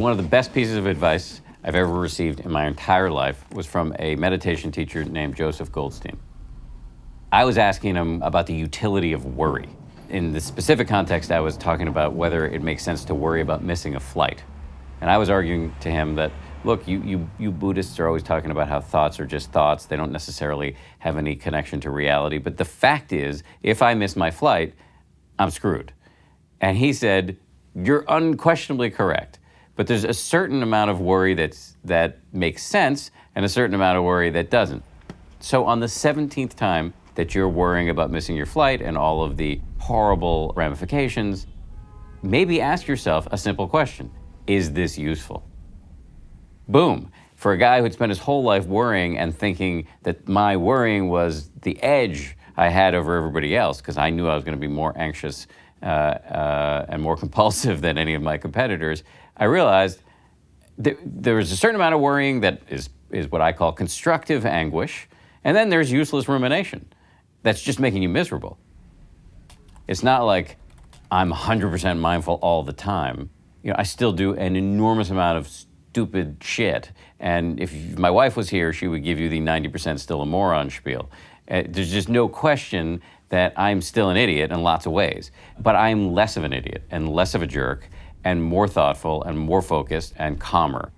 One of the best pieces of advice I've ever received in my entire life was from a meditation teacher named Joseph Goldstein. I was asking him about the utility of worry. In the specific context, I was talking about whether it makes sense to worry about missing a flight. And I was arguing to him that, look, you Buddhists are always talking about how thoughts are just thoughts. They don't necessarily have any connection to reality. But the fact is, if I miss my flight, I'm screwed. And he said, you're unquestionably correct. But there's a certain amount of worry that makes sense and a certain amount of worry that doesn't. So on the 17th time that you're worrying about missing your flight and all of the horrible ramifications, maybe ask yourself a simple question. Is this useful? Boom. For a guy who'd spent his whole life worrying and thinking that my worrying was the edge I had over everybody else, because I knew I was going to be more anxious and more compulsive than any of my competitors, I realized there was a certain amount of worrying that is what I call constructive anguish, and then there's useless rumination. That's just making you miserable. It's not like I'm 100% mindful all the time. I still do an enormous amount of stupid shit. And if my wife was here, she would give you the 90% still a moron spiel. There's just no question that I'm still an idiot in lots of ways. But I'm less of an idiot and less of a jerk and more thoughtful and more focused and calmer.